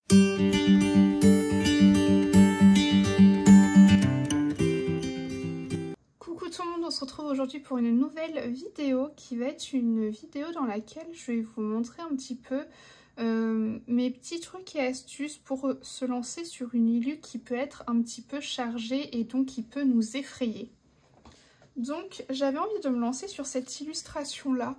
Coucou tout le monde, on se retrouve aujourd'hui pour une nouvelle vidéo qui va être une vidéo dans laquelle je vais vous montrer un petit peu mes petits trucs et astuces pour se lancer sur une illu qui peut être un petit peu chargée et donc qui peut nous effrayer. Donc j'avais envie de me lancer sur cette illustration là.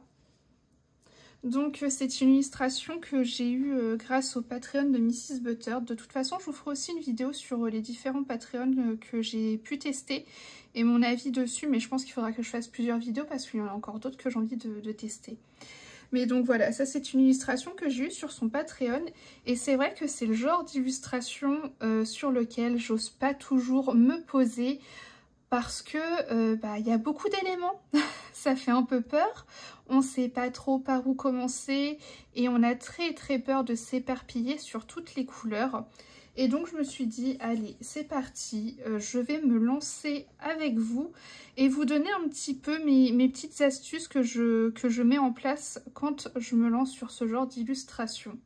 Donc c'est une illustration que j'ai eue grâce au Patreon de Mrs Butter. De toute façon je vous ferai aussi une vidéo sur les différents Patreons que j'ai pu tester et mon avis dessus, mais je pense qu'il faudra que je fasse plusieurs vidéos parce qu'il y en a encore d'autres que j'ai envie de tester. Mais donc voilà, ça c'est une illustration que j'ai eue sur son Patreon et c'est vrai que c'est le genre d'illustration sur lequel j'ose pas toujours me poser parce que il y a beaucoup d'éléments, ça fait un peu peur, on sait pas trop par où commencer et on a très peur de s'éparpiller sur toutes les couleurs. Et donc je me suis dit, allez c'est parti, je vais me lancer avec vous et vous donner un petit peu mes petites astuces que je mets en place quand je me lance sur ce genre d'illustration.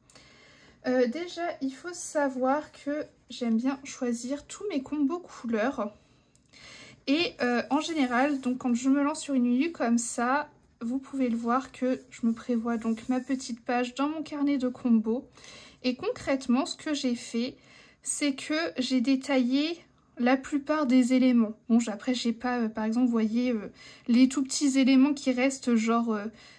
Déjà il faut savoir que j'aime bien choisir tous mes combos couleurs. Et en général, donc quand je me lance sur une illu comme ça, vous pouvez le voir que je me prévois donc ma petite page dans mon carnet de combos. Et concrètement, ce que j'ai fait, c'est que j'ai détaillé la plupart des éléments. Bon, après, j'ai pas, par exemple, vous voyez, les tout petits éléments qui restent, genre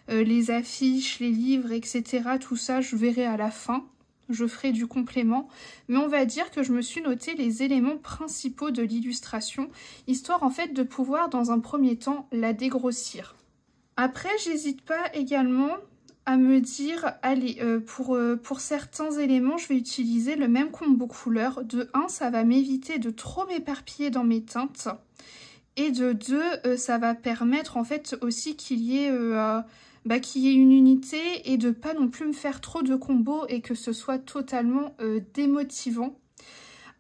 les affiches, les livres, etc. Tout ça, je verrai à la fin. Je ferai du complément, mais on va dire que je me suis noté les éléments principaux de l'illustration, histoire en fait de pouvoir dans un premier temps la dégrossir. Après, j'hésite pas également à me dire, allez, pour certains éléments, je vais utiliser le même combo couleur. De 1, ça va m'éviter de trop m'éparpiller dans mes teintes, et de 2, ça va permettre en fait aussi qu'il y ait une unité et de pas non plus me faire trop de combos et que ce soit totalement démotivant.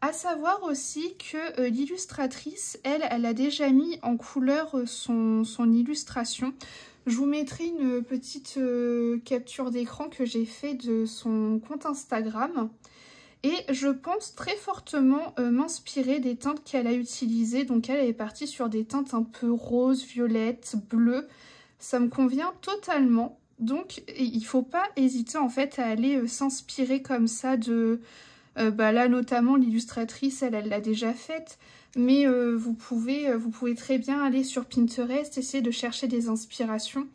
À savoir aussi que l'illustratrice, elle a déjà mis en couleur son illustration. Je vous mettrai une petite capture d'écran que j'ai fait de son compte Instagram. Et je pense très fortement m'inspirer des teintes qu'elle a utilisées. Donc elle est partie sur des teintes un peu roses, violettes, bleues. Ça me convient totalement. Donc il ne faut pas hésiter en fait à aller s'inspirer comme ça de... là notamment l'illustratrice, elle l'a déjà faite. Mais vous pouvez très bien aller sur Pinterest, essayer de chercher des inspirations.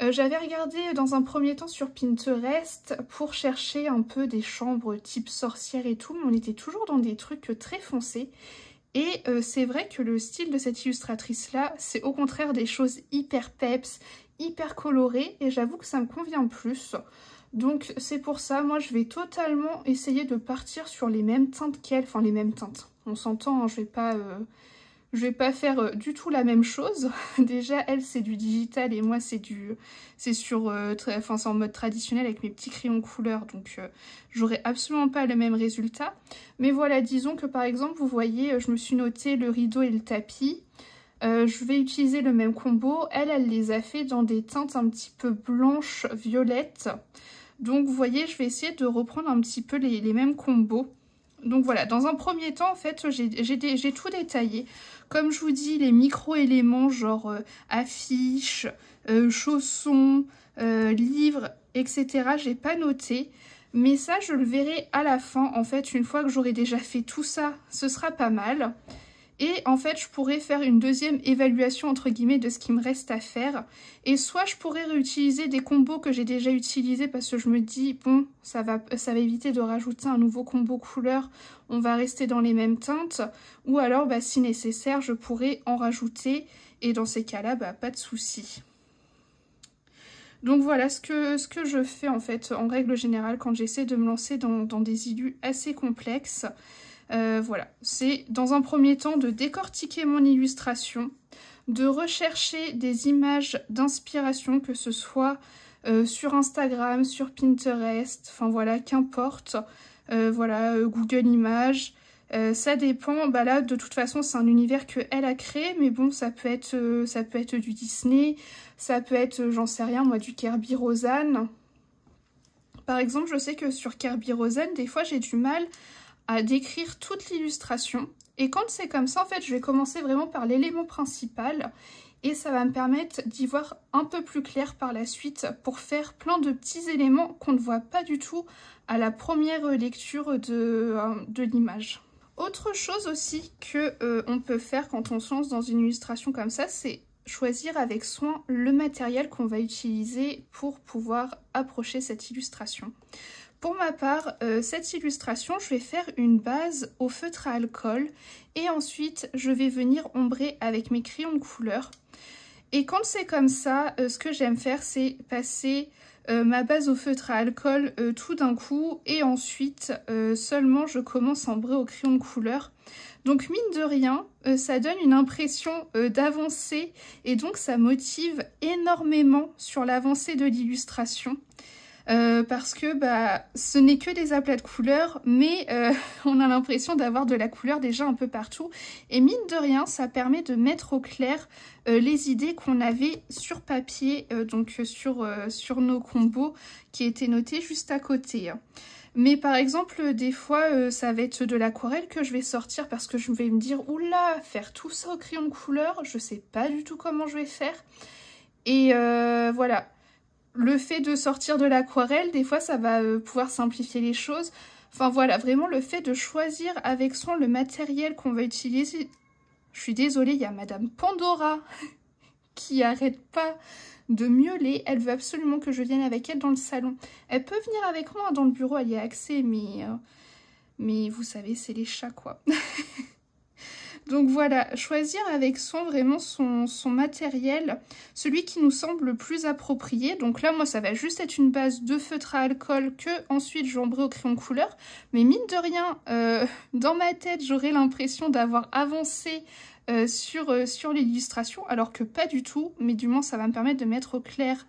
J'avais regardé dans un premier temps sur Pinterest pour chercher un peu des chambres type sorcière et tout, mais on était toujours dans des trucs très foncés. Et c'est vrai que le style de cette illustratrice-là, c'est au contraire des choses hyper peps, hyper colorées, et j'avoue que ça me convient plus. Donc c'est pour ça, moi je vais totalement essayer de partir sur les mêmes teintes qu'elle, enfin les mêmes teintes. On s'entend, hein, je vais pas faire du tout la même chose. Déjà, elle, c'est du digital et moi, c'est en mode traditionnel avec mes petits crayons couleur. Donc, j'aurai absolument pas le même résultat. Mais voilà, disons que par exemple, vous voyez, je me suis noté le rideau et le tapis. Je vais utiliser le même combo. Elle les a fait dans des teintes un petit peu blanches, violettes. Donc, vous voyez, je vais essayer de reprendre un petit peu les mêmes combos. Donc voilà, dans un premier temps, en fait, j'ai tout détaillé. Comme je vous dis, les micro-éléments, genre affiches, chaussons, livres, etc., j'ai pas noté. Mais ça, je le verrai à la fin. En fait, une fois que j'aurai déjà fait tout ça, ce sera pas mal. Et en fait, je pourrais faire une deuxième évaluation, entre guillemets, de ce qui me reste à faire. Et soit je pourrais réutiliser des combos que j'ai déjà utilisés parce que je me dis, bon, ça va éviter de rajouter un nouveau combo couleur. On va rester dans les mêmes teintes. Ou alors, si nécessaire, je pourrais en rajouter. Et dans ces cas-là, pas de souci. Donc voilà ce que je fais en fait, en règle générale, quand j'essaie de me lancer dans des illus assez complexes. Voilà, c'est dans un premier temps de décortiquer mon illustration, de rechercher des images d'inspiration, que ce soit sur Instagram, sur Pinterest, enfin voilà, qu'importe, voilà, Google Images, ça dépend, là de toute façon c'est un univers qu'elle a créé, mais bon ça peut être du Disney, ça peut être, j'en sais rien moi, du Kirby Rosanne. Par exemple, je sais que sur Kerby Rosen, des fois j'ai du mal à décrire toute l'illustration. Et quand c'est comme ça, en fait, je vais commencer vraiment par l'élément principal et ça va me permettre d'y voir un peu plus clair par la suite pour faire plein de petits éléments qu'on ne voit pas du tout à la première lecture de l'image. Autre chose aussi que on peut faire quand on se lance dans une illustration comme ça, c'est choisir avec soin le matériel qu'on va utiliser pour pouvoir approcher cette illustration. Pour ma part, cette illustration, je vais faire une base au feutre à alcool et ensuite je vais venir ombrer avec mes crayons de couleur. Et quand c'est comme ça, ce que j'aime faire, c'est passer ma base au feutre à alcool tout d'un coup et ensuite seulement je commence à ombrer au crayon de couleur. Donc mine de rien, ça donne une impression d'avancée et donc ça motive énormément sur l'avancée de l'illustration. Parce que ce n'est que des aplats de couleurs, mais on a l'impression d'avoir de la couleur déjà un peu partout. Et mine de rien, ça permet de mettre au clair les idées qu'on avait sur papier, donc sur nos combos qui étaient notés juste à côté. Mais par exemple, des fois, ça va être de l'aquarelle que je vais sortir parce que je vais me dire « Oula, faire tout ça au crayon de couleur, je sais pas du tout comment je vais faire. » Et voilà. Le fait de sortir de l'aquarelle, des fois, ça va pouvoir simplifier les choses. Enfin voilà, vraiment le fait de choisir avec soin le matériel qu'on va utiliser. Je suis désolée, il y a Madame Pandora qui arrête pas de miauler. Elle veut absolument que je vienne avec elle dans le salon. Elle peut venir avec moi dans le bureau, elle y a accès, mais vous savez, c'est les chats, quoi. Donc voilà, choisir avec soin vraiment son matériel, celui qui nous semble le plus approprié. Donc là, moi, ça va juste être une base de feutre à alcool que ensuite j'ombrerai au crayon de couleur. Mais mine de rien, dans ma tête, j'aurai l'impression d'avoir avancé sur l'illustration, alors que pas du tout. Mais du moins, ça va me permettre de mettre au clair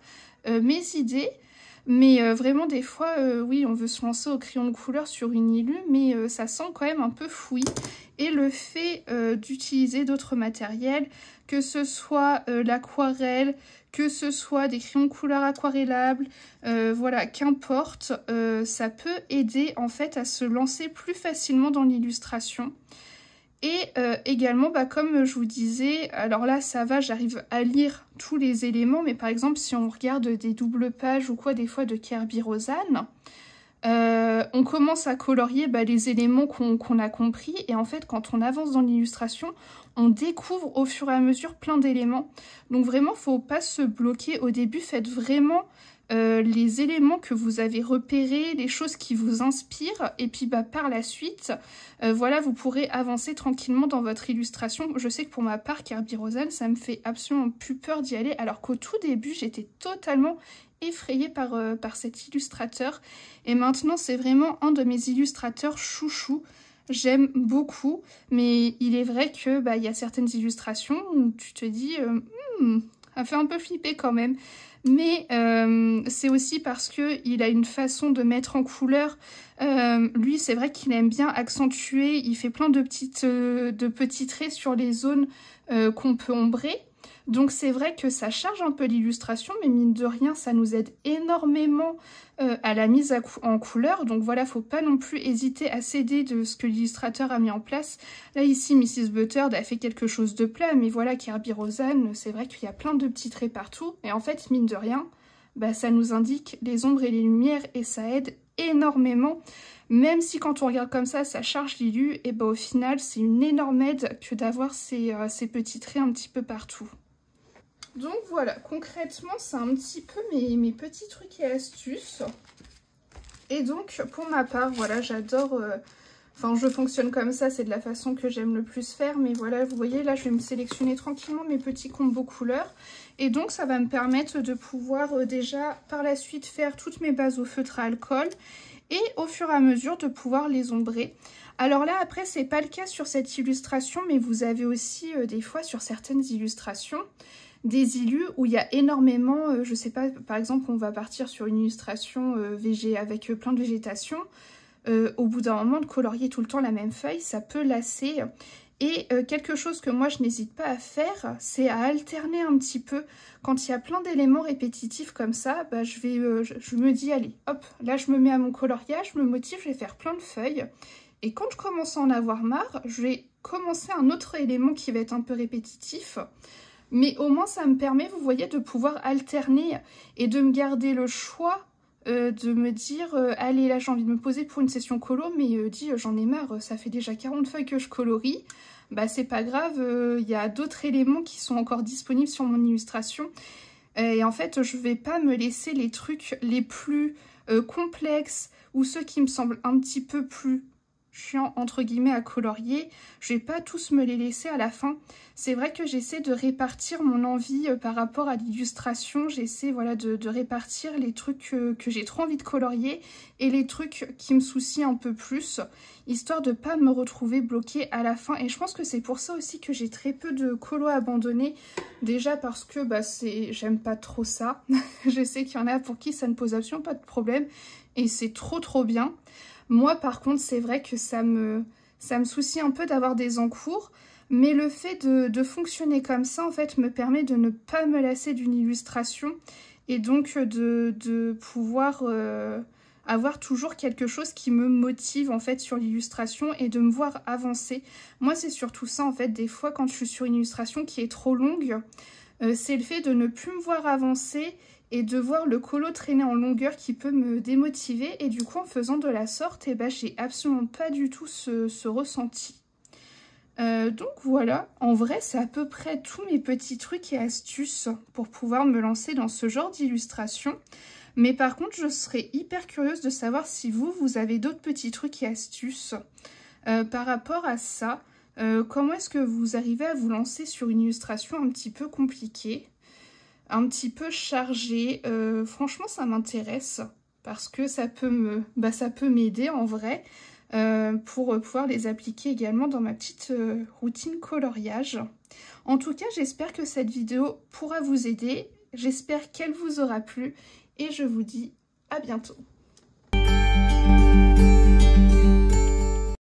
mes idées. Mais vraiment, des fois, oui, on veut se lancer au crayon de couleur sur une illu, mais ça sent quand même un peu fouillis. Et le fait d'utiliser d'autres matériels, que ce soit l'aquarelle, que ce soit des crayons de couleur aquarellables, voilà, qu'importe, ça peut aider en fait à se lancer plus facilement dans l'illustration. Et également, comme je vous disais, alors là ça va, j'arrive à lire tous les éléments, mais par exemple si on regarde des doubles pages ou quoi des fois de Kerby Rosen, on commence à colorier les éléments qu'on a compris et en fait quand on avance dans l'illustration, on découvre au fur et à mesure plein d'éléments. Donc vraiment, faut pas se bloquer au début, faites vraiment les éléments que vous avez repérés, les choses qui vous inspirent, et puis par la suite, voilà, vous pourrez avancer tranquillement dans votre illustration. Je sais que pour ma part, Kerby Rosen, ça me fait absolument plus peur d'y aller, alors qu'au tout début, j'étais totalement effrayée par cet illustrateur, et maintenant, c'est vraiment un de mes illustrateurs chouchous. J'aime beaucoup, mais il est vrai que il y a certaines illustrations où tu te dis ça fait un peu flipper quand même. Mais c'est aussi parce qu'il a une façon de mettre en couleur. Lui, c'est vrai qu'il aime bien accentuer. Il fait plein de petits traits sur les zones qu'on peut ombrer. Donc c'est vrai que ça charge un peu l'illustration, mais mine de rien, ça nous aide énormément à la mise en couleur. Donc voilà, faut pas non plus hésiter à s'aider de ce que l'illustrateur a mis en place. Là ici, Mrs. Butterd a fait quelque chose de plat, mais voilà, Kerby Rosen, c'est vrai qu'il y a plein de petits traits partout. Et en fait, mine de rien, ça nous indique les ombres et les lumières et ça aide énormément. Même si quand on regarde comme ça charge l'illu, et au final, c'est une énorme aide que d'avoir ces petits traits un petit peu partout. Donc voilà, concrètement, c'est un petit peu mes petits trucs et astuces. Et donc, pour ma part, voilà, j'adore... Enfin, je fonctionne comme ça, c'est de la façon que j'aime le plus faire. Mais voilà, vous voyez, là, je vais me sélectionner tranquillement mes petits combos couleurs. Et donc, ça va me permettre de pouvoir déjà, par la suite, faire toutes mes bases au feutre à alcool. Et au fur et à mesure, de pouvoir les ombrer. Alors là, après, c'est pas le cas sur cette illustration, mais vous avez aussi, des fois, sur certaines illustrations... des illus où il y a énormément, je sais pas, par exemple on va partir sur une illustration avec plein de végétation, au bout d'un moment de colorier tout le temps la même feuille, ça peut lasser. Et quelque chose que moi je n'hésite pas à faire, c'est à alterner un petit peu. Quand il y a plein d'éléments répétitifs comme ça, bah, je me dis allez, hop, là je me mets à mon coloriage, je me motive, je vais faire plein de feuilles. Et quand je commence à en avoir marre, je vais commencer un autre élément qui va être un peu répétitif. Mais au moins ça me permet, vous voyez, de pouvoir alterner et de me garder le choix de me dire allez, là j'ai envie de me poser pour une session colo, mais j'en ai marre, ça fait déjà 40 feuilles que je colorie. Bah c'est pas grave, il y a d'autres éléments qui sont encore disponibles sur mon illustration. Et en fait, je vais pas me laisser les trucs les plus complexes ou ceux qui me semblent un petit peu plus chiant entre guillemets à colorier, je vais pas tous me les laisser à la fin. C'est vrai que j'essaie de répartir mon envie par rapport à l'illustration, j'essaie voilà, de répartir les trucs que j'ai trop envie de colorier et les trucs qui me soucient un peu plus, histoire de pas me retrouver bloquée à la fin. Et je pense que c'est pour ça aussi que j'ai très peu de colos abandonnés, déjà parce que bah, j'aime pas trop ça. Je sais qu'il y en a pour qui ça ne pose absolument pas de problème et c'est trop bien. Moi, par contre, c'est vrai que ça me soucie un peu d'avoir des encours, mais le fait de fonctionner comme ça, en fait, me permet de ne pas me lasser d'une illustration et donc de pouvoir avoir toujours quelque chose qui me motive, en fait, sur l'illustration et de me voir avancer. Moi, c'est surtout ça, en fait, des fois, quand je suis sur une illustration qui est trop longue, c'est le fait de ne plus me voir avancer et de voir le colo traîner en longueur qui peut me démotiver. Et du coup, en faisant de la sorte, eh ben, j'ai absolument pas du tout ce ressenti. Donc voilà, en vrai, c'est à peu près tous mes petits trucs et astuces pour pouvoir me lancer dans ce genre d'illustration. Mais par contre, je serais hyper curieuse de savoir si vous avez d'autres petits trucs et astuces par rapport à ça. Comment est-ce que vous arrivez à vous lancer sur une illustration un petit peu compliquée, un petit peu chargée? Franchement, ça m'intéresse parce que ça peut m'aider en vrai pour pouvoir les appliquer également dans ma petite routine coloriage. En tout cas, j'espère que cette vidéo pourra vous aider. J'espère qu'elle vous aura plu et je vous dis à bientôt.